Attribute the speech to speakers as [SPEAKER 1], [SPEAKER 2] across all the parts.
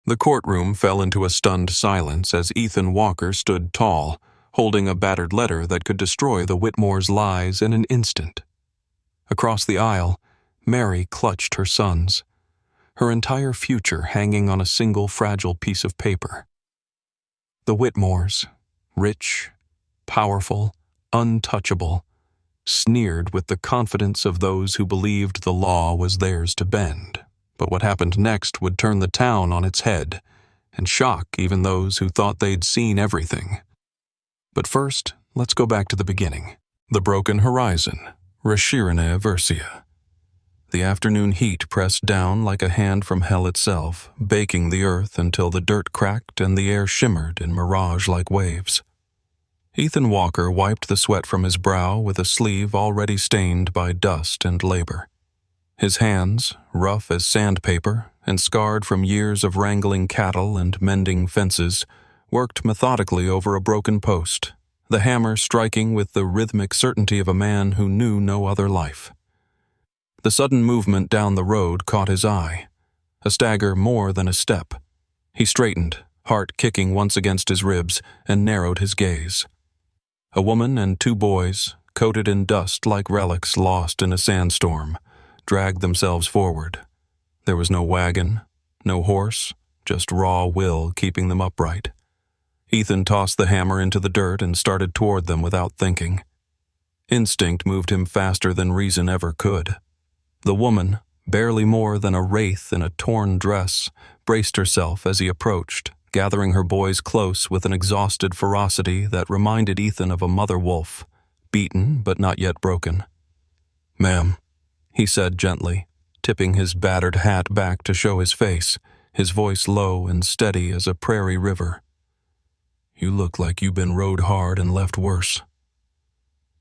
[SPEAKER 1] The courtroom fell into a stunned silence as Ethan Walker stood tall, holding a battered letter that could destroy the Whitmores' lives in an instant. Across the aisle, Mary clutched her sons, her entire future hanging on a single fragile piece of paper. The Whitmores, rich, powerful, untouchable, sneered with the confidence of those who believed the law was theirs to bend. But what happened next would turn the town on its head and shock even those who thought they'd seen everything. But first, let's go back to the beginning. The broken horizon, Rashirine Versia. The afternoon heat pressed down like a hand from hell itself, baking the earth until the dirt cracked and the air shimmered in mirage-like waves. Ethan Walker wiped the sweat from his brow with a sleeve already stained by dust and labor. His hands, rough as sandpaper and scarred from years of wrangling cattle and mending fences, worked methodically over a broken post, the hammer striking with the rhythmic certainty of a man who knew no other life. The sudden movement down the road caught his eye, a stagger more than a step. He straightened, heart kicking once against his ribs, and narrowed his gaze. A woman and two boys, coated in dust like relics lost in a sandstorm, dragged themselves forward. There was no wagon, no horse, just raw will keeping them upright. Ethan tossed the hammer into the dirt and started toward them without thinking. Instinct moved him faster than reason ever could. The woman, barely more than a wraith in a torn dress, braced herself as he approached, gathering her boys close with an exhausted ferocity that reminded Ethan of a mother wolf, beaten but not yet broken. "Ma'am," he said gently, tipping his battered hat back to show his face, his voice low and steady as a prairie river. "You look like you've been rode hard and left worse."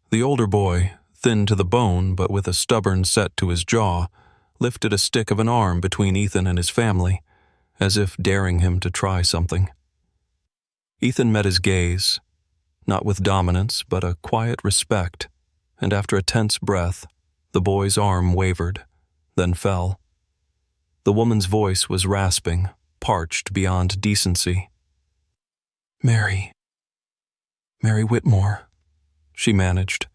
[SPEAKER 1] The older boy, thin to the bone but with a stubborn set to his jaw, lifted a stick of an arm between Ethan and his family, as if daring him to try something. Ethan met his gaze, not with dominance but a quiet respect, and after a tense breath, the boy's arm wavered, then fell. The woman's voice was rasping, parched beyond decency. Mary Whitmore," she managed.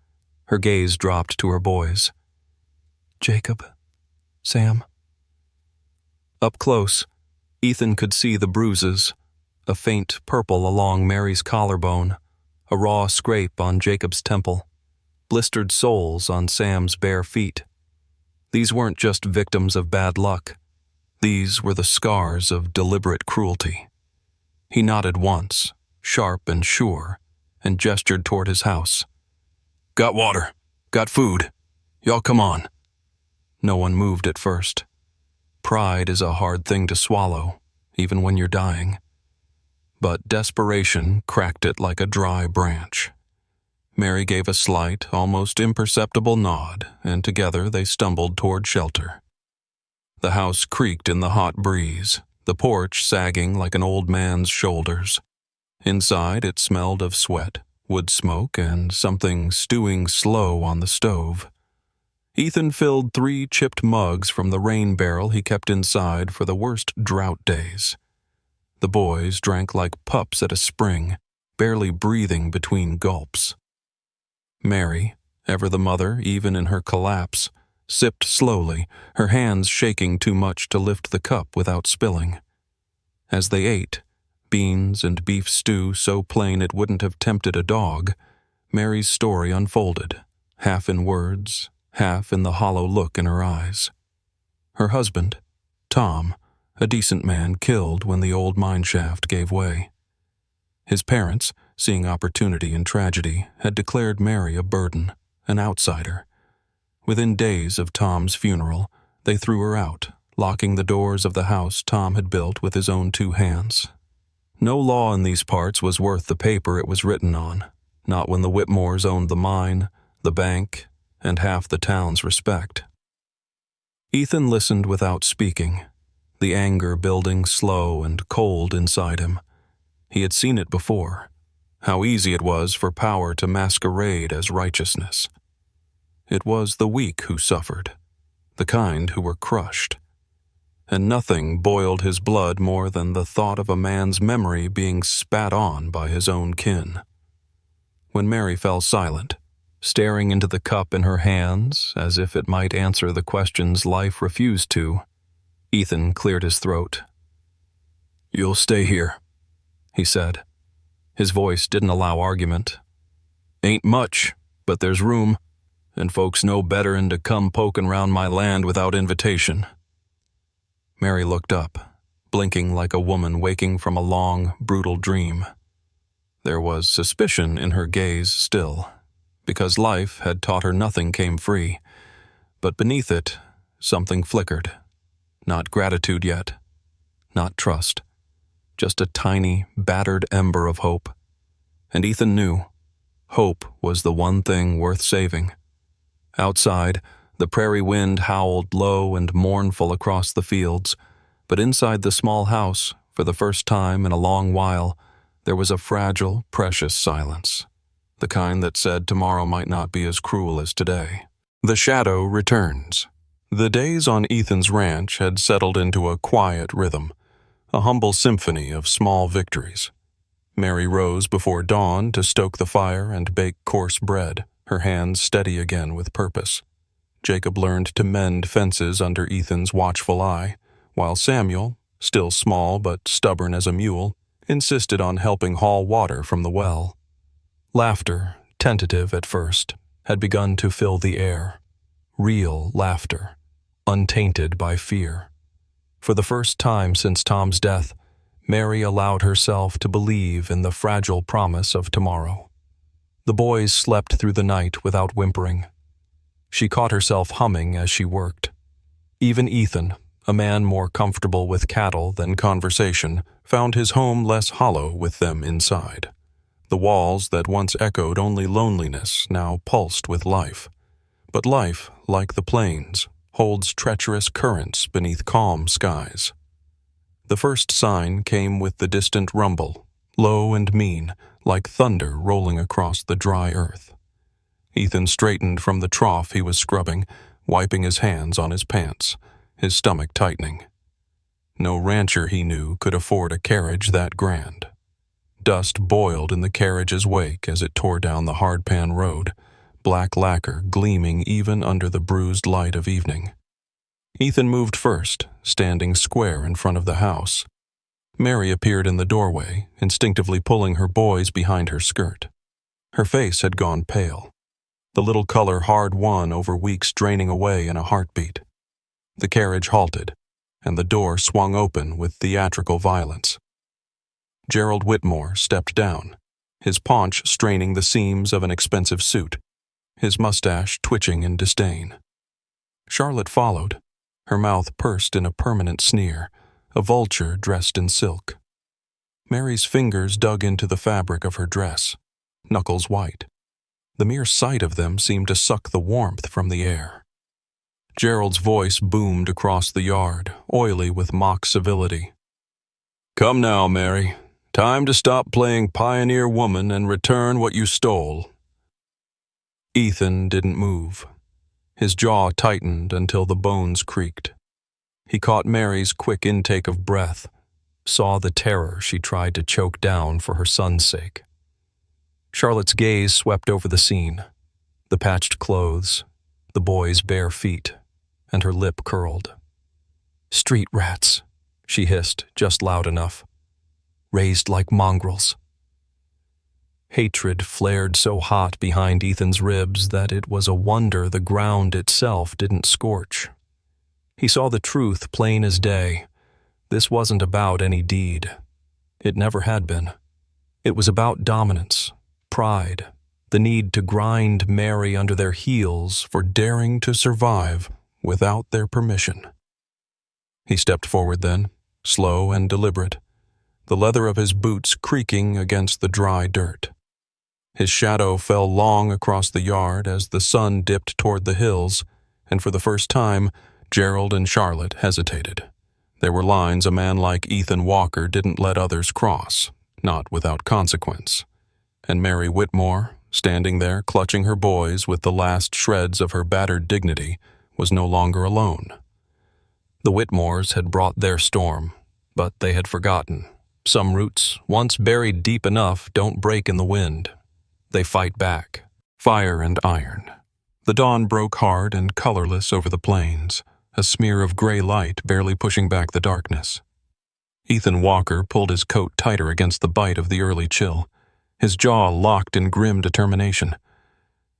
[SPEAKER 1] Her gaze dropped to her boys. "Jacob, Sam." Up close, Ethan could see the bruises, a faint purple along Mary's collarbone, a raw scrape on Jacob's temple, blistered soles on Sam's bare feet. These weren't just victims of bad luck. These were the scars of deliberate cruelty. He nodded once, sharp and sure, and gestured toward his house. "Got water. Got food. Y'all come on." No one moved at first. Pride is a hard thing to swallow, even when you're dying. But desperation cracked it like a dry branch. Mary gave a slight, almost imperceptible nod, and together they stumbled toward shelter. The house creaked in the hot breeze, the porch sagging like an old man's shoulders. Inside it smelled of sweat, wood smoke, and something stewing slow on the stove. Ethan filled 3 chipped mugs from the rain barrel he kept inside for the worst drought days. The boys drank like pups at a spring, barely breathing between gulps. Mary, ever the mother even in her collapse, sipped slowly, her hands shaking too much to lift the cup without spilling. As they ate, beans and beef stew so plain it wouldn't have tempted a dog, Mary's story unfolded, half in words, half in the hollow look in her eyes. Her husband, Tom, a decent man killed when the old mineshaft gave way. His parents, seeing opportunity in tragedy, had declared Mary a burden, an outsider. Within days of Tom's funeral, they threw her out, locking the doors of the house Tom had built with his own 2 hands. No law in these parts was worth the paper it was written on, not when the Whitmores owned the mine, the bank, and half the town's respect. Ethan listened without speaking, the anger building slow and cold inside him. He had seen it before, how easy it was for power to masquerade as righteousness. It was the weak who suffered, the kind who were crushed. and nothing boiled his blood more than the thought of a man's memory being spat on by his own kin. When Mary fell silent, staring into the cup in her hands as if it might answer the questions life refused to, Ethan cleared his throat. "You'll stay here," he said. His voice didn't allow argument. "Ain't much, but there's room, and folks know better'n to come pokin' round my land without invitation." Mary looked up, blinking like a woman waking from a long, brutal dream. There was suspicion in her gaze still, because life had taught her nothing came free, but beneath it, something flickered. Not gratitude yet, not trust, just a tiny, battered ember of hope. And Ethan knew hope was the one thing worth saving. Outside, the prairie wind howled low and mournful across the fields, but inside the small house, for the first time in a long while, there was a fragile, precious silence, the kind that said tomorrow might not be as cruel as today. The shadow returns. The days on Ethan's ranch had settled into a quiet rhythm, a humble symphony of small victories. Mary rose before dawn to stoke the fire and bake coarse bread, her hands steady again with purpose. Jacob learned to mend fences under Ethan's watchful eye, while Samuel, still small but stubborn as a mule, insisted on helping haul water from the well. Laughter, tentative at first, had begun to fill the air. Real laughter, untainted by fear. For the first time since Tom's death, Mary allowed herself to believe in the fragile promise of tomorrow. The boys slept through the night without whimpering. She caught herself humming as she worked. Even Ethan, a man more comfortable with cattle than conversation, found his home less hollow with them inside. The walls that once echoed only loneliness now pulsed with life. But life, like the plains, holds treacherous currents beneath calm skies. The first sign came with the distant rumble, low and mean, like thunder rolling across the dry earth. Ethan straightened from the trough he was scrubbing, wiping his hands on his pants, his stomach tightening. No rancher he knew could afford a carriage that grand. Dust boiled in the carriage's wake as it tore down the hardpan road, black lacquer gleaming even under the bruised light of evening. Ethan moved first, standing square in front of the house. Mary appeared in the doorway, instinctively pulling her boys behind her skirt. Her face had gone pale, the little color hard won over weeks draining away in a heartbeat. The carriage halted, and the door swung open with theatrical violence. Gerald Whitmore stepped down, his paunch straining the seams of an expensive suit, his mustache twitching in disdain. Charlotte followed, her mouth pursed in a permanent sneer, a vulture dressed in silk. Mary's fingers dug into the fabric of her dress, knuckles white. The mere sight of them seemed to suck the warmth from the air. Gerald's voice boomed across the yard, oily with mock civility. "Come now, Mary. Time to stop playing pioneer woman and return what you stole." Ethan didn't move. His jaw tightened until the bones creaked. He caught Mary's quick intake of breath, saw the terror she tried to choke down for her son's sake. Charlotte's gaze swept over the scene, the patched clothes, the boy's bare feet, and her lip curled. "Street rats," she hissed just loud enough. "Raised like mongrels." Hatred flared so hot behind Ethan's ribs that it was a wonder the ground itself didn't scorch. He saw the truth plain as day. This wasn't about any deed. It never had been. It was about dominance, pride, the need to grind Mary under their heels for daring to survive without their permission. He stepped forward then, slow and deliberate, the leather of his boots creaking against the dry dirt. His shadow fell long across the yard as the sun dipped toward the hills, and for the first time, Gerald and Charlotte hesitated. There were lines a man like Ethan Walker didn't let others cross, not without consequence. And Mary Whitmore, standing there clutching her boys with the last shreds of her battered dignity, was no longer alone. The Whitmores had brought their storm, but they had forgotten. Some roots, once buried deep enough, don't break in the wind. They fight back. Fire and iron. The dawn broke hard and colorless over the plains, a smear of gray light barely pushing back the darkness. Ethan Walker pulled his coat tighter against the bite of the early chill, his jaw locked in grim determination.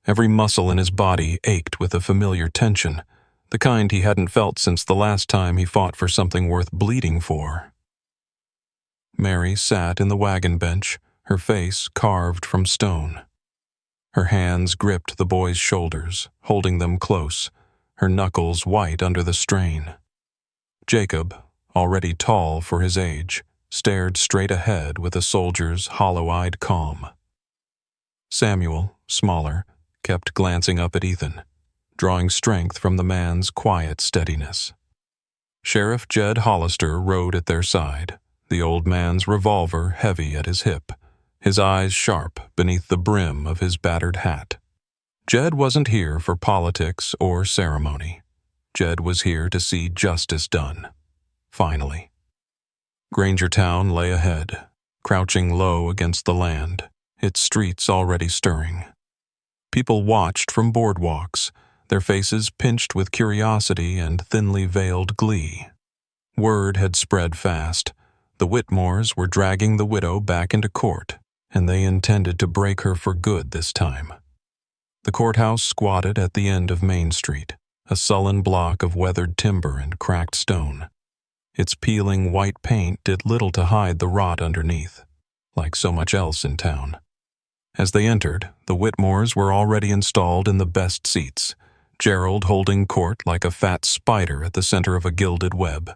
[SPEAKER 1] Every muscle in his body ached with a familiar tension, the kind he hadn't felt since the last time he fought for something worth bleeding for. Mary sat in the wagon bench, her face carved from stone. Her hands gripped the boy's shoulders, holding them close, her knuckles white under the strain. Jacob, already tall for his age, stared straight ahead with a soldier's hollow-eyed calm. Samuel, smaller, kept glancing up at Ethan, drawing strength from the man's quiet steadiness. Sheriff Jed Hollister rode at their side, the old man's revolver heavy at his hip, his eyes sharp beneath the brim of his battered hat. Jed wasn't here for politics or ceremony. Jed was here to see justice done. Finally. Grangertown lay ahead, crouching low against the land, its streets already stirring. People watched from boardwalks, their faces pinched with curiosity and thinly veiled glee. Word had spread fast. The Whitmores were dragging the widow back into court, and they intended to break her for good this time. The courthouse squatted at the end of Main Street, a sullen block of weathered timber and cracked stone. Its peeling white paint did little to hide the rot underneath, like so much else in town. As they entered, the Whitmores were already installed in the best seats, Gerald holding court like a fat spider at the center of a gilded web,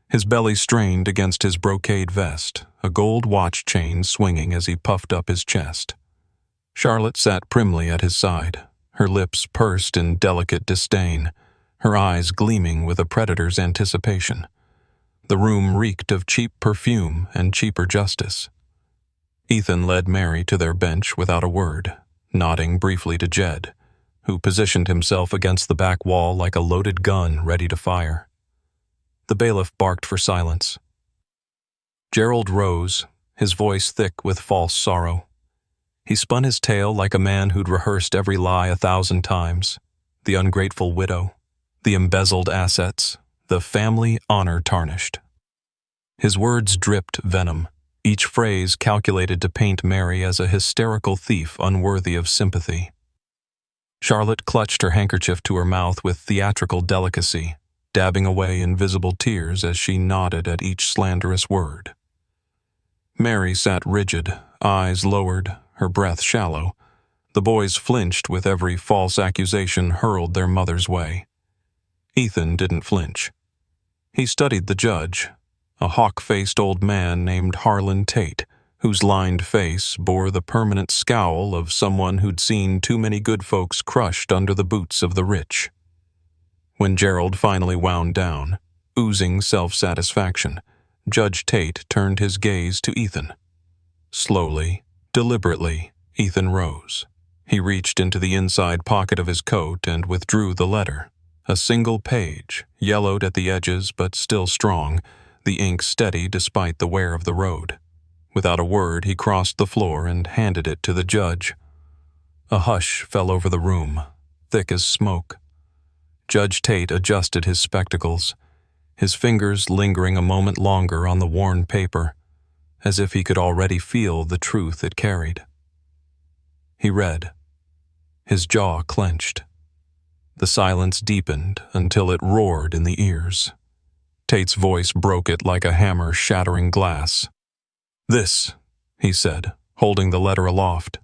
[SPEAKER 1] his belly strained against his brocade vest, a gold watch chain swinging as he puffed up his chest. Charlotte sat primly at his side, her lips pursed in delicate disdain, her eyes gleaming with a predator's anticipation. The room reeked of cheap perfume and cheaper justice. Ethan led Mary to their bench without a word, nodding briefly to Jed, who positioned himself against the back wall like a loaded gun ready to fire. The bailiff barked for silence. Gerald rose, his voice thick with false sorrow. He spun his tale like a man who'd rehearsed every lie 1,000 times. The ungrateful widow, the embezzled assets, the family honor tarnished. His words dripped venom, each phrase calculated to paint Mary as a hysterical thief unworthy of sympathy. Charlotte clutched her handkerchief to her mouth with theatrical delicacy, dabbing away invisible tears as she nodded at each slanderous word. Mary sat rigid, eyes lowered, her breath shallow. The boys flinched with every false accusation hurled their mother's way. Ethan didn't flinch. He studied the judge, a hawk-faced old man named Harlan Tate, whose lined face bore the permanent scowl of someone who'd seen too many good folks crushed under the boots of the rich. When Gerald finally wound down, oozing self-satisfaction, Judge Tate turned his gaze to Ethan. Slowly, deliberately, Ethan rose. He reached into the inside pocket of his coat and withdrew the letter. A single page, yellowed at the edges but still strong, the ink steady despite the wear of the road. Without a word, he crossed the floor and handed it to the judge. A hush fell over the room, thick as smoke. Judge Tate adjusted his spectacles, his fingers lingering a moment longer on the worn paper, as if he could already feel the truth it carried. He read. His jaw clenched. The silence deepened until it roared in the ears. Tate's voice broke it like a hammer shattering glass. "This," he said, holding the letter aloft,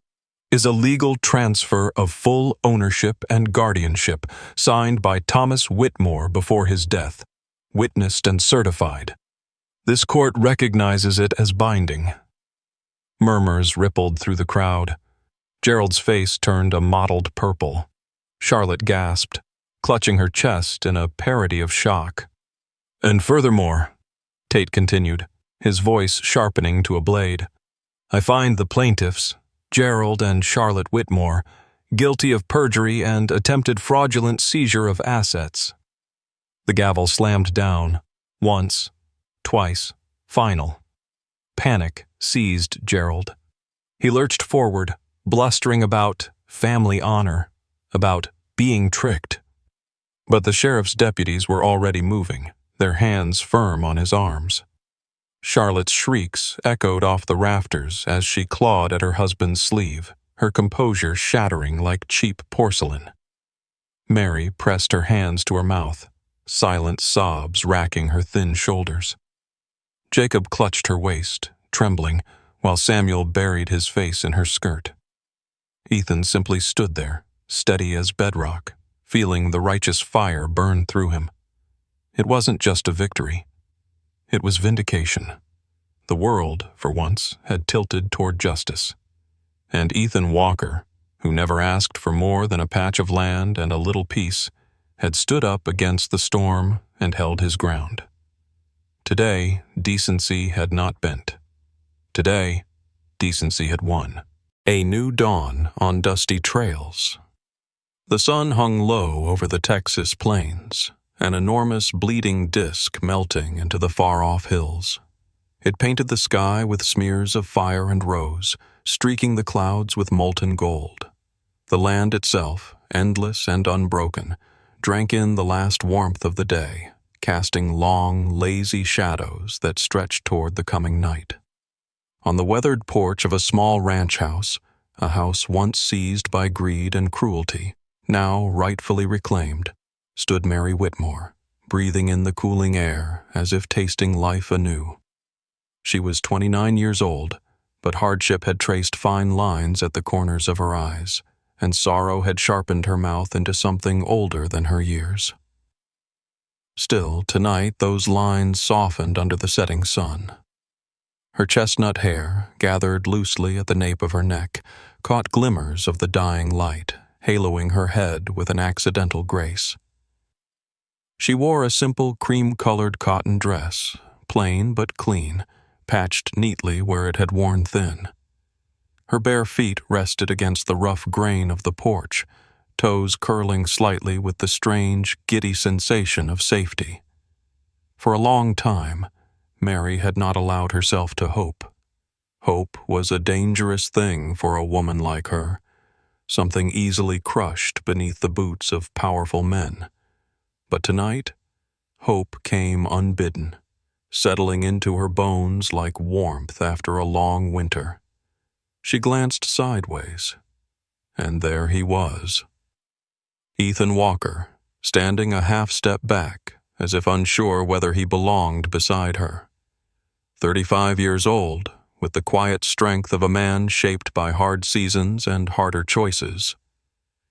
[SPEAKER 1] "is a legal transfer of full ownership and guardianship signed by Thomas Whitmore before his death, witnessed and certified. This court recognizes it as binding." Murmurs rippled through the crowd. Gerald's face turned a mottled purple. Charlotte gasped, clutching her chest in a parody of shock. "And furthermore," Tate continued, his voice sharpening to a blade, "I find the plaintiffs, Gerald and Charlotte Whitmore, guilty of perjury and attempted fraudulent seizure of assets." The gavel slammed down. Once, twice, final. Panic seized Gerald. He lurched forward, blustering about family honor, about being tricked. But the sheriff's deputies were already moving, their hands firm on his arms. Charlotte's shrieks echoed off the rafters as she clawed at her husband's sleeve, her composure shattering like cheap porcelain. Mary pressed her hands to her mouth, silent sobs racking her thin shoulders. Jacob clutched her waist, trembling, while Samuel buried his face in her skirt. Ethan simply stood there, steady as bedrock, feeling the righteous fire burn through him. It wasn't just a victory. It was vindication. The world, for once, had tilted toward justice. And Ethan Walker, who never asked for more than a patch of land and a little peace, had stood up against the storm and held his ground. Today, decency had not bent. Today, decency had won. A new dawn on dusty trails. The sun hung low over the Texas plains, an enormous bleeding disk melting into the far-off hills. It painted the sky with smears of fire and rose, streaking the clouds with molten gold. The land itself, endless and unbroken, drank in the last warmth of the day, casting long, lazy shadows that stretched toward the coming night. On the weathered porch of a small ranch house, a house once seized by greed and cruelty, now rightfully reclaimed, stood Mary Whitmore, breathing in the cooling air as if tasting life anew. She was 29 years old, but hardship had traced fine lines at the corners of her eyes, and sorrow had sharpened her mouth into something older than her years. Still, tonight those lines softened under the setting sun. Her chestnut hair, gathered loosely at the nape of her neck, caught glimmers of the dying light, haloing her head with an accidental grace. She wore a simple cream-colored cotton dress, plain but clean, patched neatly where it had worn thin. Her bare feet rested against the rough grain of the porch, toes curling slightly with the strange, giddy sensation of safety. For a long time, Mary had not allowed herself to hope. Hope was a dangerous thing for a woman like her, something easily crushed beneath the boots of powerful men. But tonight, hope came unbidden, settling into her bones like warmth after a long winter. She glanced sideways, and there he was. Ethan Walker, standing a half-step back, as if unsure whether he belonged beside her. 35 years old, with the quiet strength of a man shaped by hard seasons and harder choices.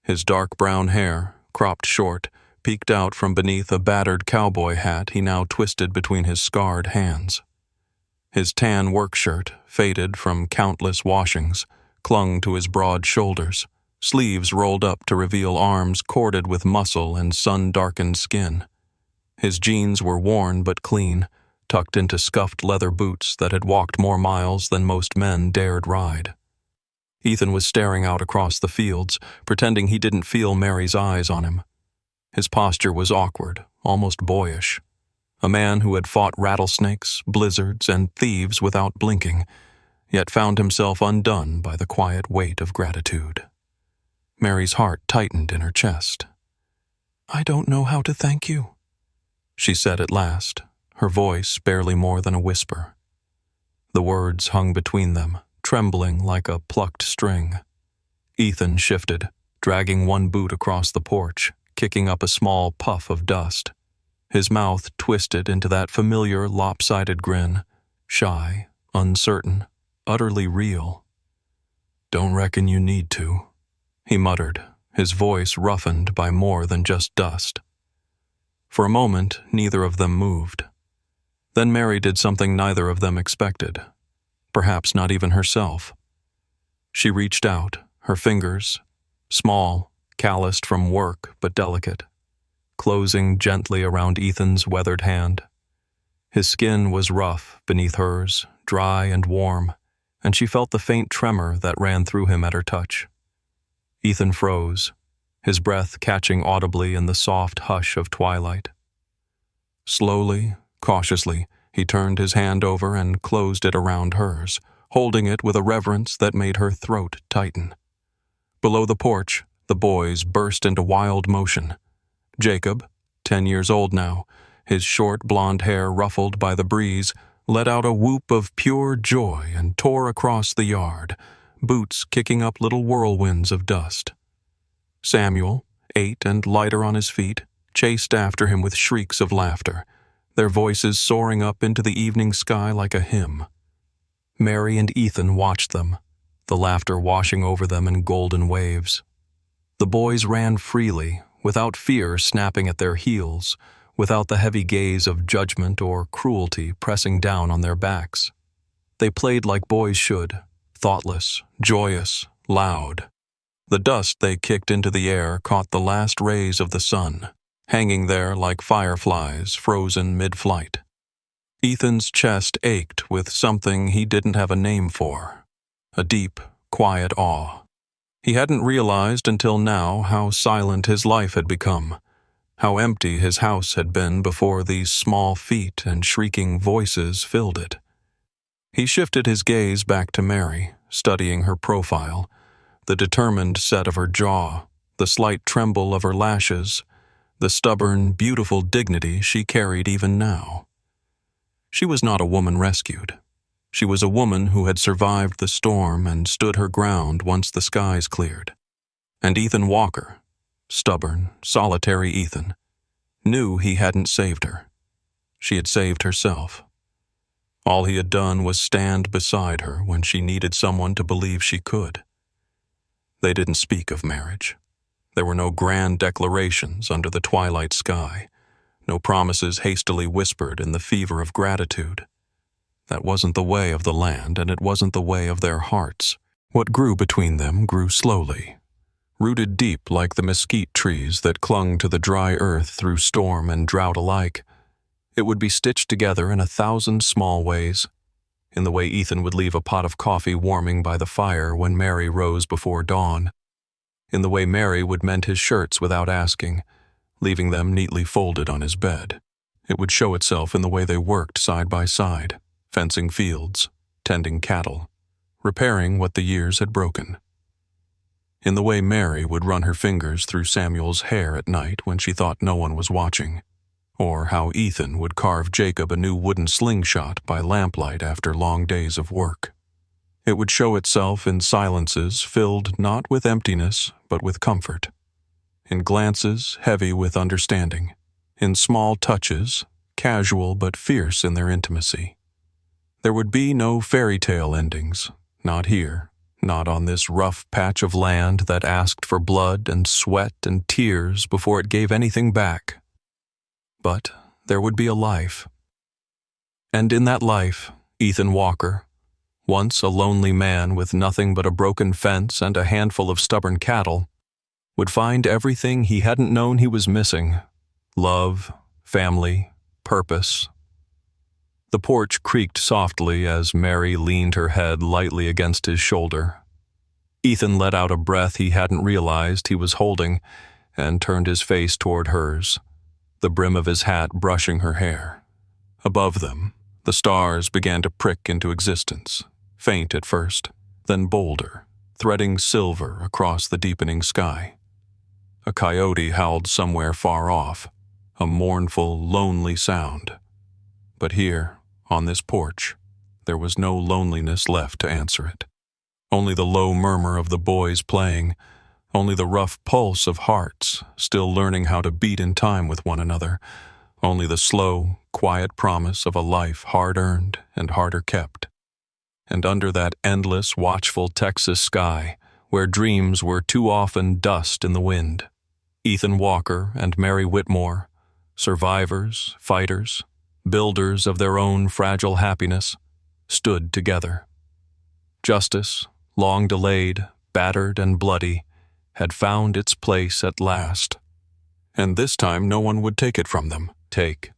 [SPEAKER 1] His dark brown hair, cropped short, peeked out from beneath a battered cowboy hat he now twisted between his scarred hands. His tan work shirt, faded from countless washings, clung to his broad shoulders, sleeves rolled up to reveal arms corded with muscle and sun-darkened skin. His jeans were worn but clean, tucked into scuffed leather boots that had walked more miles than most men dared ride. Ethan was staring out across the fields, pretending he didn't feel Mary's eyes on him. His posture was awkward, almost boyish. A man who had fought rattlesnakes, blizzards, and thieves without blinking, yet found himself undone by the quiet weight of gratitude. Mary's heart tightened in her chest. "I don't know how to thank you," she said at last, her voice barely more than a whisper. The words hung between them, trembling like a plucked string. Ethan shifted, dragging one boot across the porch, kicking up a small puff of dust. His mouth twisted into that familiar lopsided grin, shy, uncertain, utterly real. "Don't reckon you need to," he muttered, his voice roughened by more than just dust. For a moment, neither of them moved. Then Mary did something neither of them expected, perhaps not even herself. She reached out, her fingers, small, calloused from work but delicate, closing gently around Ethan's weathered hand. His skin was rough beneath hers, dry and warm, and she felt the faint tremor that ran through him at her touch. Ethan froze, his breath catching audibly in the soft hush of twilight. Slowly, cautiously, he turned his hand over and closed it around hers, holding it with a reverence that made her throat tighten. Below the porch, the boys burst into wild motion. Jacob, 10 years old now, his short blonde hair ruffled by the breeze, let out a whoop of pure joy and tore across the yard, boots kicking up little whirlwinds of dust. Samuel, 8 and lighter on his feet, chased after him with shrieks of laughter, their voices soaring up into the evening sky like a hymn. Mary and Ethan watched them, the laughter washing over them in golden waves. The boys ran freely, without fear snapping at their heels, without the heavy gaze of judgment or cruelty pressing down on their backs. They played like boys should, thoughtless, joyous, loud. The dust they kicked into the air caught the last rays of the sun, hanging there like fireflies frozen mid-flight. Ethan's chest ached with something he didn't have a name for, a deep, quiet awe. He hadn't realized until now how silent his life had become, how empty his house had been before these small feet and shrieking voices filled it. He shifted his gaze back to Mary, studying her profile, the determined set of her jaw, the slight tremble of her lashes, the stubborn, beautiful dignity she carried even now. She was not a woman rescued. She was a woman who had survived the storm and stood her ground once the skies cleared. And Ethan Walker, stubborn, solitary Ethan, knew he hadn't saved her. She had saved herself. All he had done was stand beside her when she needed someone to believe she could. They didn't speak of marriage. There were no grand declarations under the twilight sky, no promises hastily whispered in the fever of gratitude. That wasn't the way of the land, and it wasn't the way of their hearts. What grew between them grew slowly, rooted deep like the mesquite trees that clung to the dry earth through storm and drought alike. It would be stitched together in 1,000 small ways, in the way Ethan would leave a pot of coffee warming by the fire when Mary rose before dawn, in the way Mary would mend his shirts without asking, leaving them neatly folded on his bed. It would show itself in the way they worked side by side, fencing fields, tending cattle, repairing what the years had broken. In the way Mary would run her fingers through Samuel's hair at night when she thought no one was watching, or how Ethan would carve Jacob a new wooden slingshot by lamplight after long days of work. It would show itself in silences filled not with emptiness but with comfort, in glances heavy with understanding, in small touches, casual but fierce in their intimacy. There would be no fairy tale endings, not here, not on this rough patch of land that asked for blood and sweat and tears before it gave anything back. But there would be a life. And in that life, Ethan Walker, once a lonely man with nothing but a broken fence and a handful of stubborn cattle, would find everything he hadn't known he was missing: love, family, purpose. The porch creaked softly as Mary leaned her head lightly against his shoulder. Ethan let out a breath he hadn't realized he was holding and turned his face toward hers, the brim of his hat brushing her hair. Above them, the stars began to prick into existence, faint at first, then bolder, threading silver across the deepening sky. A coyote howled somewhere far off, a mournful, lonely sound. But here, on this porch, there was no loneliness left to answer it. Only the low murmur of the boys playing, only the rough pulse of hearts still learning how to beat in time with one another, only the slow, quiet promise of a life hard-earned and harder kept. And under that endless, watchful Texas sky, where dreams were too often dust in the wind, Ethan Walker and Mary Whitmore, survivors, fighters, builders of their own fragile happiness, stood together. Justice, long delayed, battered and bloody, had found its place at last. And this time no one would take it from them. Take,